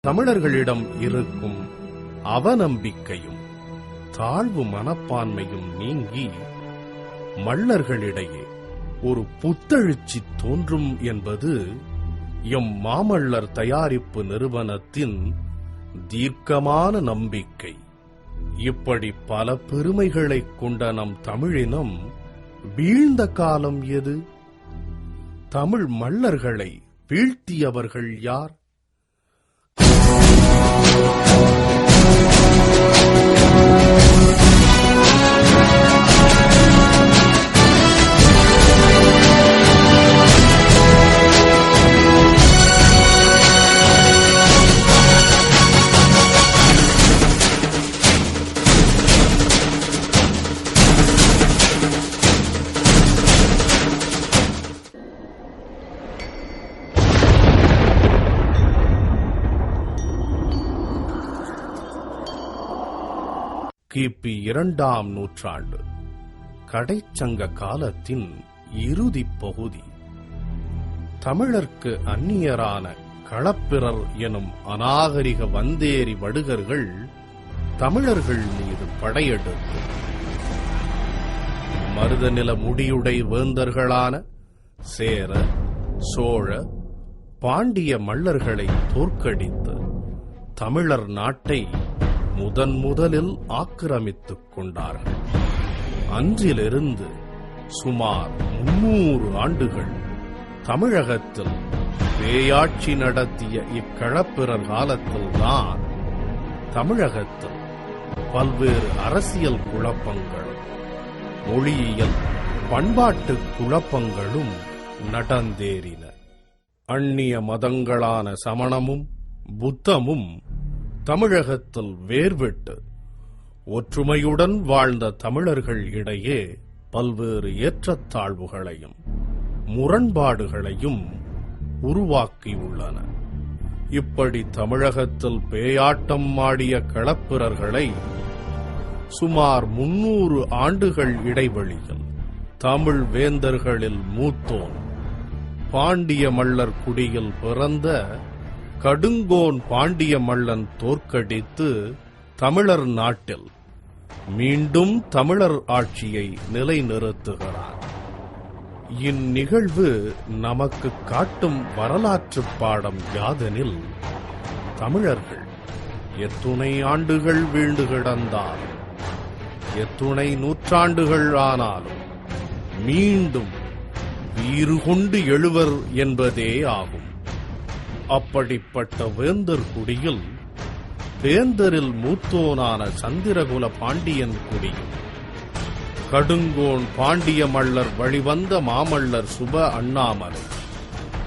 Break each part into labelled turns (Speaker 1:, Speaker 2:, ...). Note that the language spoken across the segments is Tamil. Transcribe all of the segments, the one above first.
Speaker 1: தமிழர்களிடம் இருக்கும் அவநம்பிக்கையும் தாழ்வு மனப்பான்மையும் நீங்கி மள்ளர்களிடையே ஒரு புத்தெழுச்சி தோன்றும் என்பது எம் மாமல்லர் தயாரிப்பு நிறுவனத்தின் தீர்க்கமான நம்பிக்கை. இப்படி பல பெருமைகளைக் கொண்ட நம் தமிழினம் வீழ்ந்த காலம் எது? தமிழ் மள்ளர்களை வீழ்த்தியவர்கள் யார்? கிபி 2ஆம் நூற்றாண்டு கடைச்சங்க காலத்தின் இறுதிப் பகுதி. தமிழர்க்கு அந்நியரான களப்பிரர் எனும் அநாகரிக வந்தேரி வடுகர்கள் தமிழர்கள் மீது படையெடுத்து மருதநில முடியுடை வேந்தர்களான சேர, சோழ, பாண்டிய மள்ளர்களை தோற்கடித்து தமிழர் நாட்டை முதலில் ஆக்கிரமித்துக் கொண்டார்கள். அன்றிலிருந்து சுமார் 300 ஆண்டுகள் தமிழகத்தில் பேயாட்சி நடத்திய இக்களப்பிரர் காலத்தில்தான் தமிழகத்தில் பல்வேறு அரசியல் குழப்பங்களும் மொழியியல் பண்பாட்டு குழப்பங்களும் நடந்தேறின. அந்நிய மதங்களான சமணமும் புத்தமும் தமிழகத்தில் வேர்விட்டு ஒற்றுமையுடன் வாழ்ந்த தமிழர்கள் இடையே பல்வேறு ஏற்றத்தாழ்வுகளையும் முரண்பாடுகளையும் உருவாக்கியுள்ளன. இப்படி தமிழகத்தில் பேயாட்டம் ஆடிய களப்பிரர்களை சுமார் 300 ஆண்டுகள் இடைவெளியில் தமிழ் வேந்தர்களில் மூத்தோன் பாண்டிய மள்ளர் குடியில் பிறந்த கடுங்கோன் பாண்டிய மல்லன் தோற்கடித்து தமிழர் நாட்டில் மீண்டும் தமிழர் ஆட்சியை நிலைநிறுத்துகிறார். இந்நிகழ்வு நமக்கு காட்டும் வரலாற்று பாடம் யாதெனில், தமிழர்கள் எத்துணை ஆண்டுகள் வீழ்ந்து கிடந்தாலும் எத்துணை நூற்றாண்டுகள் ஆனாலும் மீண்டும் வீறு கொண்டு எழுவர் என்பதே ஆகும். அப்படிப்பட்ட வேந்தர் குடியில் வேந்தரில் மூத்தோனான சந்திரகுல பாண்டியன் குடியும் கடுங்கோன் பாண்டிய மள்ளர் வழிவந்த மாமல்லர் சுப அண்ணாமலை,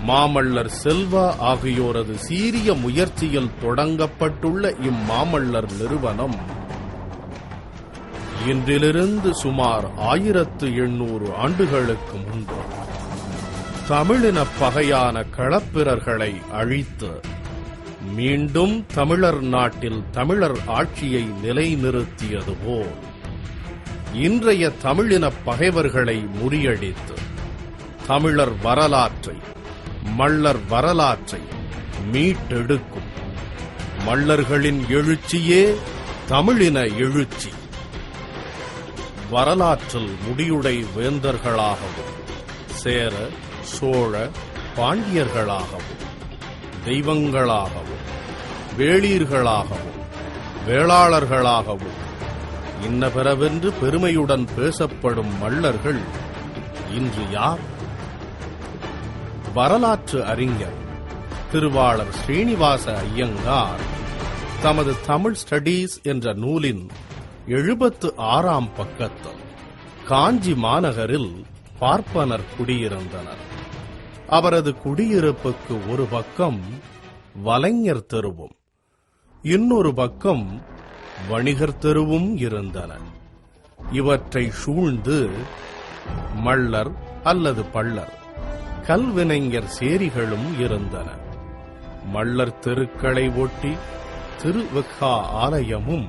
Speaker 1: மாமல்லர் செல்வா ஆகியோரது சீரிய முயற்சியில் தொடங்கப்பட்டுள்ள இம்மாமல்லர் நிறுவனம் இன்றிலிருந்து சுமார் 1800 ஆண்டுகளுக்கு முன்பு தமிழின பகையான களப்பிரர்களை அழித்து மீண்டும் தமிழர் நாட்டில் தமிழர் ஆட்சியை நிலைநிறுத்தியது போல் இன்றைய தமிழின பகைவர்களை முறியடித்து தமிழர் வரலாற்றை, மள்ளர் வரலாற்றை மீட்டெடுக்கும். மள்ளர்களின் எழுச்சியே தமிழின எழுச்சி. வரலாற்றில் முடியுடை வேந்தர்களாகவும் சேர, சோழ, பாண்டியர்களாகவும் தெய்வங்களாகவும் வேளீர்களாகவும் வேளாளர்களாகவும் இன்னபிறவென்று பெருமையுடன் பேசப்படும் மள்ளர்கள் இன்று யார்? வரலாற்று அறிஞர் திருவாளர் ஸ்ரீனிவாச ஐயங்கார் தமது தமிழ் ஸ்டடீஸ் என்ற நூலின் 76ஆம் பக்கத்தில் காஞ்சி மாநகரில் பார்ப்பனர் குடியிருந்தனர். அவரது குடியிருப்புக்கு ஒரு பக்கம் வலைஞர் தெருவும் இன்னொரு பக்கம் வணிகர் தெருவும் இருந்தன. இவற்றை சூழ்ந்து மள்ளர் அல்லது பள்ளர், கல்வினைஞர் சேரிகளும் இருந்தன. மள்ளர் தெருக்களை ஒட்டி திருவெக்கா ஆலயமும்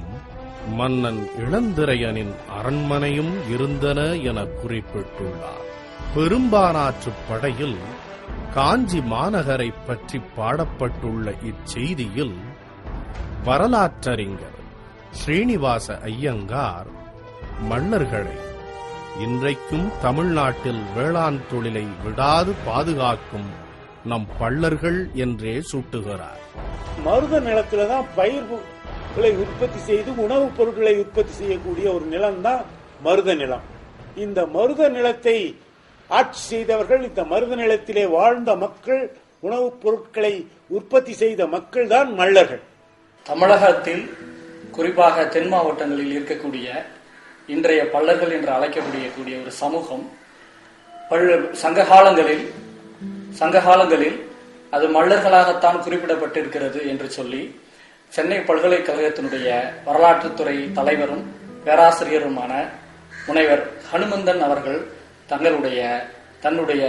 Speaker 1: மன்னன் இளந்திரையனின் அரண்மனையும் இருந்தன என குறிப்பிட்டுள்ளார். பெரும்பானாற்றுப் படையில் காஞ்சி மாநகரை பற்றி பாடப்பட்டுள்ள இச்செய்தியில் வரலாற்றறிஞர் ஸ்ரீனிவாச ஐயங்கார் மல்லர்களை இன்றைக்கும் தமிழ்நாட்டில் வேளாண் தொழிலை விடாது பாதுகாக்கும் நம் பள்ளர்கள் என்றே சுட்டுகிறார்.
Speaker 2: மருத நிலத்தில்தான் பயிர்களை உற்பத்தி செய்து உணவுப் பொருட்களை உற்பத்தி செய்யக்கூடிய ஒரு நிலம்தான் மருத நிலம். இந்த மருத நிலத்தை ஆட்சி செய்தவர்கள், இந்த மருத நிலத்திலே வாழ்ந்த மக்கள், உணவுப் பொருட்களை உற்பத்தி செய்த மக்கள் தான் மல்லர்கள்.
Speaker 3: தமிழகத்தில் குறிப்பாக தென் மாவட்டங்களில் இருக்கக்கூடிய இன்றைய பல்லர்கள் என்று அழைக்கக்கூடிய ஒரு சமூகம் சங்ககாலங்களில் அது மல்லர்களாகத்தான் குறிப்பிடப்பட்டிருக்கிறது என்று சொல்லி சென்னை பல்கலைக்கழகத்தினுடைய வரலாற்றுத்துறை தலைவரும் பேராசிரியருமான முனைவர் ஹனுமந்தன் அவர்கள் தன்னுடைய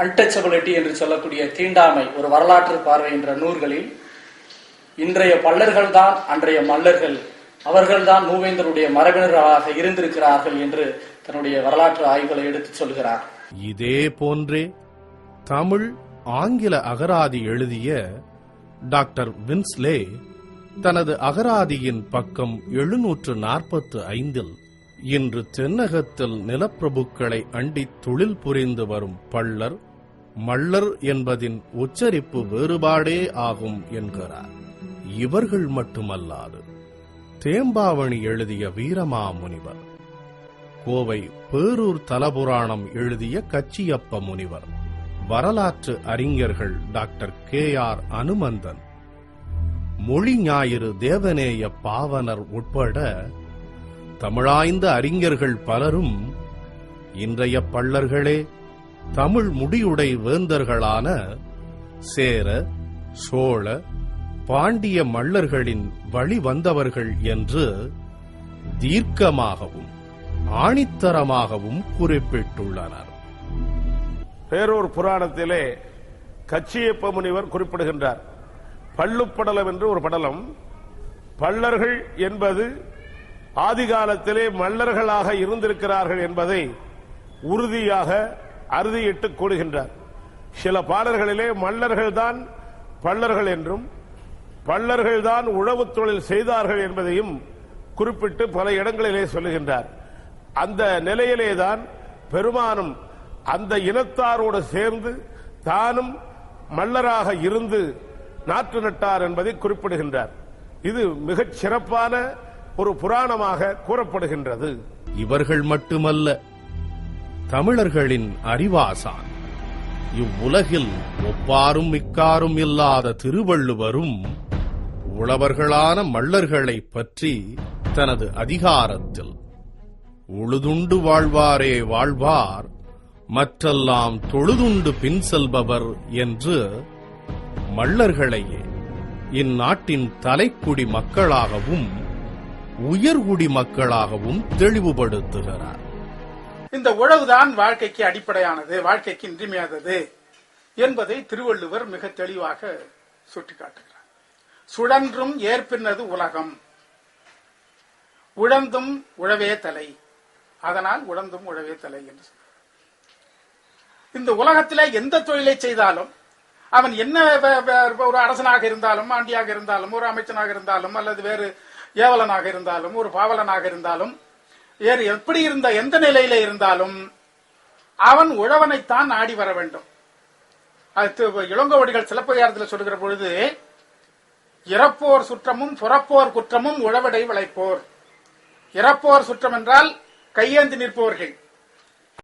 Speaker 3: அன்டச்சபிலிட்டி என்று சொல்லக்கூடிய தீண்டாமை ஒரு வரலாற்று பார்வை என்ற நூல்களில் இன்றைய பல்லர்கள் தான் அன்றைய மல்லர்கள், அவர்கள்தான் மூவேந்தருடைய மரபினர்களாக இருந்திருக்கிறார்கள் என்று தன்னுடைய வரலாற்று ஆய்வுகளை எடுத்துச் சொல்கிறார்.
Speaker 1: இதே போன்றே தமிழ் ஆங்கில அகராதி எழுதிய டாக்டர் வின்ஸ்லே தனது அகராதியின் பக்கம் 745 இன்று தென்னகத்தில் நிலப்பிரபுக்களை அண்டி தொழில் புரிந்து வரும் பள்ளர் மல்லர் என்பதின் உச்சரிப்பு வேறுபாடே ஆகும் என்கிறார். இவர்கள் மட்டுமல்லாது தேம்பாவணி எழுதிய வீரமாமுனிவர், கோவை பேரூர் தலபுராணம் எழுதிய கச்சியப்ப முனிவர், வரலாற்று அறிஞர்கள் டாக்டர் KR அனுமந்தன், மொழி ஞாயிறு தேவநேய பாவனர் உட்பட தமிழாய்ந்த அறிஞர்கள் பலரும் இன்றைய பள்ளர்களே தமிழ் முடியுடை வேந்தர்களான சேர, சோழ, பாண்டிய மல்லர்களின் வழி வந்தவர்கள் என்று தீர்க்கமாகவும் ஆணித்தரமாகவும் குறிப்பிட்டுள்ளனர்.
Speaker 4: பேரூர் புராணத்திலே கச்சியப்ப முனிவர் குறிப்பிடுகின்றார். பள்ளுப்படலம் என்று ஒரு படலம். பள்ளர்கள் என்பது ஆதிகாலத்திலே மல்லர்களாக இருந்திருக்கிறார்கள் என்பதை உறுதியாக அறுதியிட்டு கூறுகின்றார். சில பாடல்களிலே மல்லர்கள்தான் பள்ளர்கள் என்றும் பள்ளர்கள்தான் உழவு தொழில் செய்தார்கள் என்பதையும் குறிப்பிட்டு பல இடங்களிலே சொல்லுகின்றார். அந்த நிலையிலேதான் பெருமானும் அந்த இனத்தாரோடு சேர்ந்து தானும் மல்லராக இருந்து நாற்று நட்டார் என்பதை குறிப்பிடுகின்றார். இது மிகச் சிறப்பான ஒரு புராணமாக கூறப்படுகின்றது.
Speaker 1: இவர்கள் மட்டுமல்ல, தமிழர்களின் அறிவாசான், இவ்வுலகில் ஒப்பாரும் மிக்காரும் இல்லாத திருவள்ளுவரும் உழவர்களான மல்லர்களை பற்றி தனது அதிகாரத்தில் உழுதுண்டு வாழ்வாரே வாழ்வார், மற்றெல்லாம் தொழுதுண்டு பின் செல்பவர் என்று மல்லர்களையே இந்நாட்டின் தலைக்குடி மக்களாகவும் உயர்குடி மக்களாகவும் தெளிவுபடுத்துகிறார்.
Speaker 5: இந்த உழவுதான் வாழ்க்கைக்கு அடிப்படையானது, வாழ்க்கைக்கு இன்றியமையாதது என்பதை திருவள்ளுவர் மிக தெளிவாக சுட்டிக்காட்டுகிறார். சுழன்றும் ஏற்பினது உலகம், உழந்தும் உழவே தலை, அதனால் உழந்தும் உழவே தலை என்று சொல்றார். இந்த உலகத்திலே எந்த தொழிலை செய்தாலும் அவன் என்ன ஒரு அரசனாக இருந்தாலும், ஆண்டியாக இருந்தாலும், ஒரு அமைச்சனாக இருந்தாலும், அல்லது வேறு ஏவலனாக இருந்தாலும், ஒரு பாவலனாக இருந்தாலும், வேறு எப்படி இருந்த எந்த நிலையில இருந்தாலும் அவன் உழவனைத்தான் நாடி வர வேண்டும். இளங்கோவடிகள் சிலப்பதிகாரத்தில் சொல்லுகிற பொழுது, இறப்போர் சுற்றமும் புறப்போர் குற்றமும் உழவடை விளைப்போர். இறப்போர் சுற்றம் என்றால் கையேந்தி நிற்பவர்கள்,